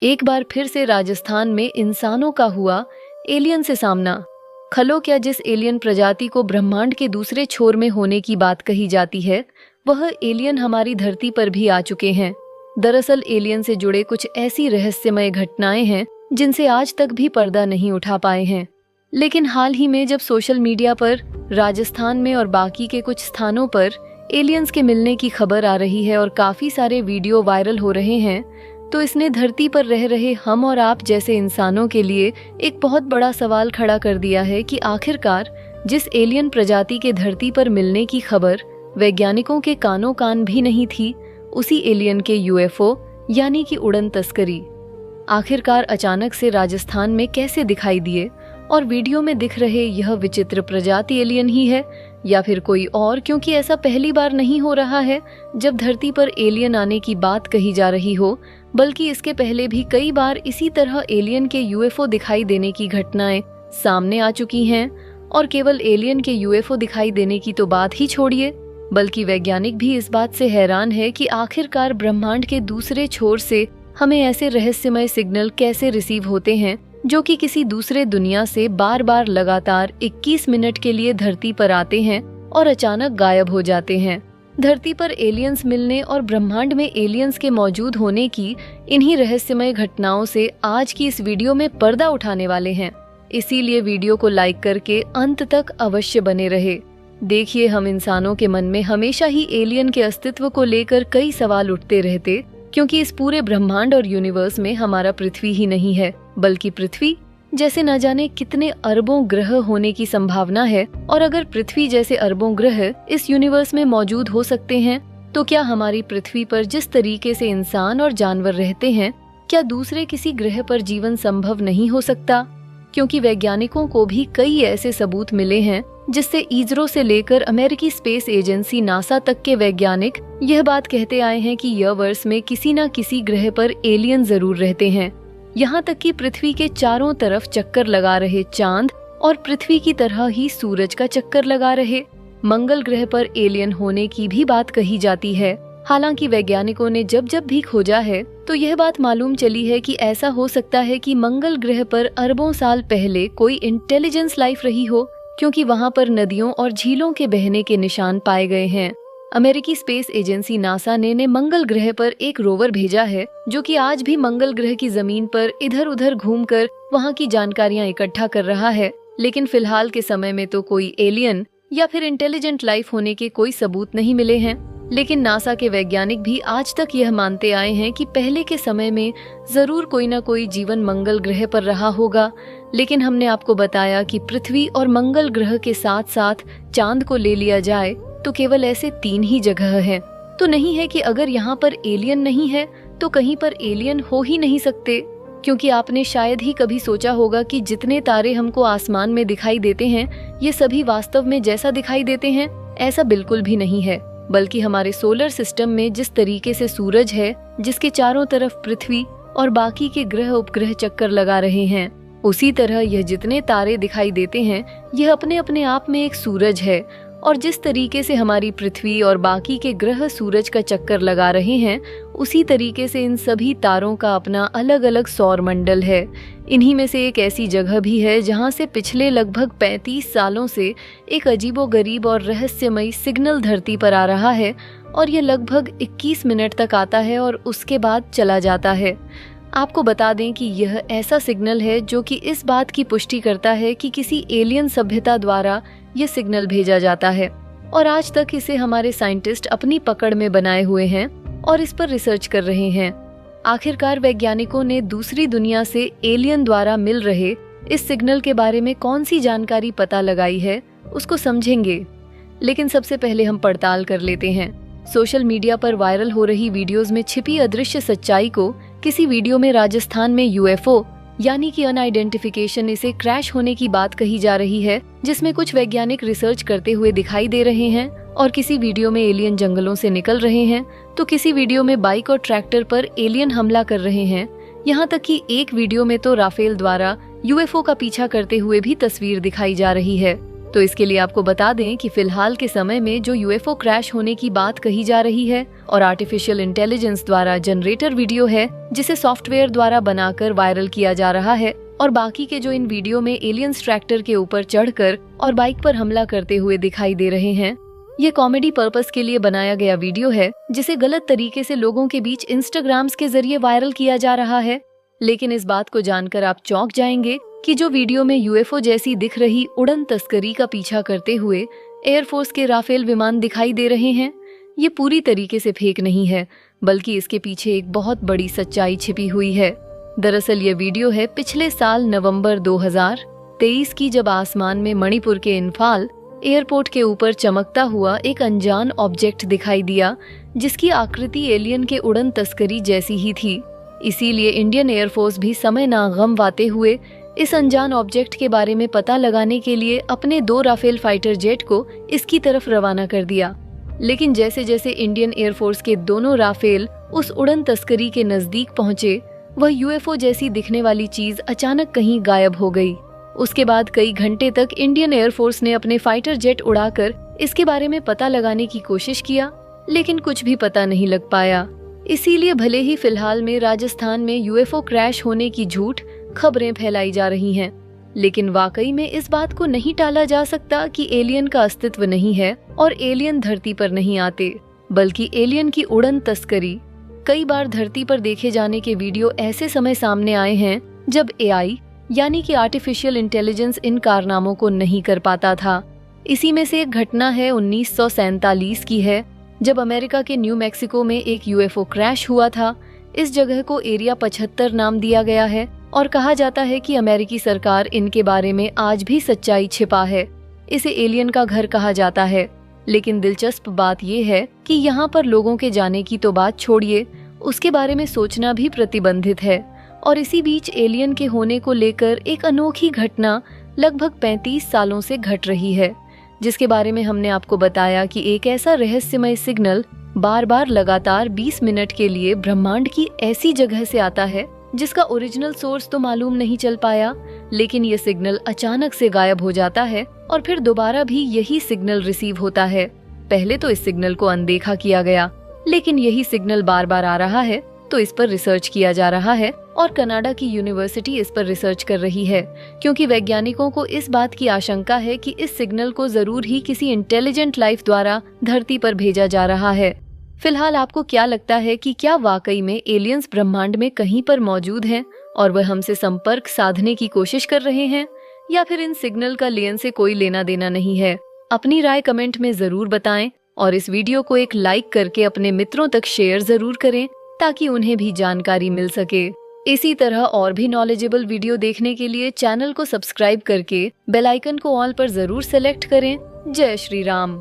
एक बार फिर से राजस्थान में इंसानों का हुआ एलियन से सामना। खलो क्या, जिस एलियन प्रजाति को ब्रह्मांड के दूसरे छोर में होने की बात कही जाती है, वह एलियन हमारी धरती पर भी आ चुके हैं। दरअसल एलियन से जुड़े कुछ ऐसी रहस्यमय घटनाएं हैं जिनसे आज तक भी पर्दा नहीं उठा पाए हैं। लेकिन हाल ही में जब सोशल मीडिया पर राजस्थान में और बाकी के कुछ स्थानों पर एलियंस के मिलने की खबर आ रही है और काफी सारे वीडियो वायरल हो रहे हैं, तो इसने धरती पर रह रहे हम और आप जैसे इंसानों के लिए एक बहुत बड़ा सवाल खड़ा कर दिया है कि आखिरकार जिस एलियन प्रजाति के धरती पर मिलने की खबर वैज्ञानिकों के कानों कान भी नहीं थी, उसी एलियन के यूएफओ यानी कि उड़न तस्करी आखिरकार अचानक से राजस्थान में कैसे दिखाई दिए, और वीडियो में दिख रहे यह विचित्र प्रजाति एलियन ही है या फिर कोई और, क्योंकि ऐसा पहली बार नहीं हो रहा है जब धरती पर एलियन आने की बात कही जा रही हो, बल्कि इसके पहले भी कई बार इसी तरह एलियन के यूएफओ दिखाई देने की घटनाएं सामने आ चुकी हैं। और केवल एलियन के यूएफओ दिखाई देने की तो बात ही छोड़िए, बल्कि वैज्ञानिक भी इस बात से हैरान है कि आखिरकार ब्रह्मांड के दूसरे छोर से हमें ऐसे रहस्यमय सिग्नल कैसे रिसीव होते हैं जो कि किसी दूसरे दुनिया से बार बार लगातार 21 मिनट के लिए धरती पर आते हैं और अचानक गायब हो जाते हैं। धरती पर एलियंस मिलने और ब्रह्मांड में एलियंस के मौजूद होने की इन्हीं रहस्यमय घटनाओं से आज की इस वीडियो में पर्दा उठाने वाले हैं। इसीलिए वीडियो को लाइक करके अंत तक अवश्य बने रहे। देखिए, हम इंसानों के मन में हमेशा ही एलियन के अस्तित्व को लेकर कई सवाल उठते रहते, क्योंकि इस पूरे ब्रह्मांड और यूनिवर्स में हमारा पृथ्वी ही नहीं है, बल्कि पृथ्वी जैसे न जाने कितने अरबों ग्रह होने की संभावना है। और अगर पृथ्वी जैसे अरबों ग्रह इस यूनिवर्स में मौजूद हो सकते हैं, तो क्या हमारी पृथ्वी पर जिस तरीके से इंसान और जानवर रहते हैं, क्या दूसरे किसी ग्रह पर जीवन संभव नहीं हो सकता? क्योंकि वैज्ञानिकों को भी कई ऐसे सबूत मिले हैं जिससे इसरो से लेकर अमेरिकी स्पेस एजेंसी नासा तक के वैज्ञानिक यह बात कहते आए हैं कि यूनिवर्स में किसी न किसी ग्रह पर एलियन जरूर रहते हैं। यहाँ तक कि पृथ्वी के चारों तरफ चक्कर लगा रहे चांद और पृथ्वी की तरह ही सूरज का चक्कर लगा रहे मंगल ग्रह पर एलियन होने की भी बात कही जाती है। हालांकि वैज्ञानिकों ने जब जब भी खोजा है तो यह बात मालूम चली है कि ऐसा हो सकता है कि मंगल ग्रह पर अरबों साल पहले कोई इंटेलिजेंस लाइफ रही हो, क्योंकि वहां पर नदियों और झीलों के बहने के निशान पाए गए हैं। अमेरिकी स्पेस एजेंसी नासा ने मंगल ग्रह पर एक रोवर भेजा है जो कि आज भी मंगल ग्रह की जमीन पर इधर उधर घूमकर वहां की जानकारियां इकट्ठा कर रहा है। लेकिन फिलहाल के समय में तो कोई एलियन या फिर इंटेलिजेंट लाइफ होने के कोई सबूत नहीं मिले हैं। लेकिन नासा के वैज्ञानिक भी आज तक यह मानते आए हैं कि पहले के समय में जरूर कोई ना कोई जीवन मंगल ग्रह पर रहा होगा। लेकिन हमने आपको बताया कि पृथ्वी और मंगल ग्रह के साथ साथ चांद को ले लिया जाए तो केवल ऐसे 3 ही जगह हैं। तो नहीं है कि अगर यहाँ पर एलियन नहीं है तो कहीं पर एलियन हो ही नहीं सकते, क्योंकि आपने शायद ही कभी सोचा होगा कि जितने तारे हमको आसमान में दिखाई देते हैं ये सभी वास्तव में जैसा दिखाई देते हैं ऐसा बिल्कुल भी नहीं है। बल्कि हमारे सोलर सिस्टम में जिस तरीके से सूरज है जिसके चारों तरफ पृथ्वी और बाकी के ग्रह उपग्रह चक्कर लगा रहे हैं, उसी तरह यह जितने तारे दिखाई देते हैं यह अपने अपने आप में एक सूरज है। और जिस तरीके से हमारी पृथ्वी और बाकी के ग्रह सूरज का चक्कर लगा रहे हैं, उसी तरीके से इन सभी तारों का अपना अलग अलग सौर मंडल है। इन्हीं में से एक ऐसी जगह भी है जहां से पिछले लगभग 35 सालों से एक अजीबोगरीब और रहस्यमयी सिग्नल धरती पर आ रहा है, और यह लगभग 21 मिनट तक आता है और उसके बाद चला जाता है। आपको बता दें कि यह ऐसा सिग्नल है जो कि इस बात की पुष्टि करता है कि किसी एलियन सभ्यता द्वारा यह सिग्नल भेजा जाता है, और आज तक इसे हमारे साइंटिस्ट अपनी पकड़ में बनाए हुए हैं और इस पर रिसर्च कर रहे हैं। आखिरकार वैज्ञानिकों ने दूसरी दुनिया से एलियन द्वारा मिल रहे इस सिग्नल के बारे में कौन सी जानकारी पता लगाई है उसको समझेंगे, लेकिन सबसे पहले हम पड़ताल कर लेते हैं। सोशल मीडिया पर वायरल हो रही वीडियोस में छिपी अदृश्य सच्चाई को किसी वीडियो में राजस्थान में यूएफओ यानी कि अनआइडेंटिफिकेशन इसे क्रैश होने की बात कही जा रही है, जिसमें कुछ वैज्ञानिक रिसर्च करते हुए दिखाई दे रहे हैं। और किसी वीडियो में एलियन जंगलों से निकल रहे हैं, तो किसी वीडियो में बाइक और ट्रैक्टर पर एलियन हमला कर रहे हैं। यहाँ तक कि एक वीडियो में तो राफेल द्वारा यूएफओ का पीछा करते हुए भी तस्वीर दिखाई जा रही है। तो इसके लिए आपको बता दें कि फिलहाल के समय में जो यूएफओ क्रैश होने की बात कही जा रही है और आर्टिफिशियल इंटेलिजेंस द्वारा जनरेटर वीडियो है जिसे सॉफ्टवेयर द्वारा बनाकर वायरल किया जा रहा है, और बाकी के जो इन वीडियो में एलियंस ट्रैक्टर के ऊपर चढ़कर और बाइक पर हमला करते हुए दिखाई दे रहे हैं, ये कॉमेडी पर्पस के लिए बनाया गया वीडियो है जिसे गलत तरीके से लोगों के बीच इंस्टाग्राम्स के जरिए वायरल किया जा रहा है। लेकिन इस बात को जानकर आप चौंक जाएंगे कि जो वीडियो में यूएफओ जैसी दिख रही उड़न तस्करी का पीछा करते हुए एयरफोर्स के राफेल विमान दिखाई दे रहे हैं, ये पूरी तरीके से फेक नहीं है, बल्कि इसके पीछे एक बहुत बड़ी सच्चाई छिपी हुई है। दरअसल ये वीडियो है पिछले साल नवंबर 2023 की, जब आसमान में मणिपुर के इम्फाल एयरपोर्ट के ऊपर चमकता हुआ एक अनजान ऑब्जेक्ट दिखाई दिया जिसकी आकृति एलियन के उड़न तस्करी जैसी ही थी। इसीलिए इंडियन एयरफोर्स भी समय ना गमवाते हुए इस अनजान ऑब्जेक्ट के बारे में पता लगाने के लिए अपने 2 राफेल फाइटर जेट को इसकी तरफ रवाना कर दिया। लेकिन जैसे जैसे इंडियन एयरफोर्स के दोनों राफेल उस उड़न तस्करी के नजदीक पहुंचे, वह यूएफओ जैसी दिखने वाली चीज अचानक कहीं गायब हो गई। उसके बाद कई घंटे तक इंडियन एयरफोर्स ने अपने फाइटर जेट उड़ाकर इसके बारे में पता लगाने की कोशिश किया, लेकिन कुछ भी पता नहीं लग पाया। इसीलिए भले ही फिलहाल में राजस्थान में यूएफओ क्रैश होने की झूठ खबरें फैलाई जा रही हैं, लेकिन वाकई में इस बात को नहीं टाला जा सकता कि एलियन का अस्तित्व नहीं है और एलियन धरती पर नहीं आते, बल्कि एलियन की उड़न तस्करी। कई बार धरती पर देखे जाने के वीडियो ऐसे समय सामने आए हैं जब एआई यानी कि आर्टिफिशियल इंटेलिजेंस इन कारनामों को नहीं कर पाता था। इसी में से एक घटना है 1947 की है, जब अमेरिका के न्यू मैक्सिको में एक यूएफओ क्रैश हुआ था। इस जगह को एरिया 75 नाम दिया गया है और कहा जाता है कि अमेरिकी सरकार इनके बारे में आज भी सच्चाई छिपा है। इसे एलियन का घर कहा जाता है। लेकिन दिलचस्प बात यह है कि यहाँ पर लोगों के जाने की तो बात छोड़िए, उसके बारे में सोचना भी प्रतिबंधित है। और इसी बीच एलियन के होने को लेकर एक अनोखी घटना लगभग 35 सालों से घट रही है, जिसके बारे में हमने आपको बताया कि एक ऐसा रहस्यमय सिग्नल बार बार लगातार 20 मिनट के लिए ब्रह्मांड की ऐसी जगह से आता है जिसका ओरिजिनल सोर्स तो मालूम नहीं चल पाया, लेकिन ये सिग्नल अचानक से गायब हो जाता है और फिर दोबारा भी यही सिग्नल रिसीव होता है। पहले तो इस सिग्नल को अनदेखा किया गया, लेकिन यही सिग्नल बार बार आ रहा है, तो इस पर रिसर्च किया जा रहा है और कनाडा की यूनिवर्सिटी इस पर रिसर्च कर रही है, क्योंकि वैज्ञानिकों को इस बात की आशंका है कि इस सिग्नल को जरूर ही किसी इंटेलिजेंट लाइफ द्वारा धरती पर भेजा जा रहा है। फिलहाल आपको क्या लगता है कि क्या वाकई में एलियंस ब्रह्मांड में कहीं पर मौजूद हैं और वह हमसे संपर्क साधने की कोशिश कर रहे हैं, या फिर इन सिग्नल का एलियन से कोई लेना देना नहीं है? अपनी राय कमेंट में जरूर बताएं और इस वीडियो को एक लाइक करके अपने मित्रों तक शेयर जरूर करें ताकि उन्हें भी जानकारी मिल सके। इसी तरह और भी नॉलेजेबल वीडियो देखने के लिए चैनल को सब्सक्राइब करके बेल आइकन को ऑल पर जरूर सेलेक्ट करें। जय श्री राम।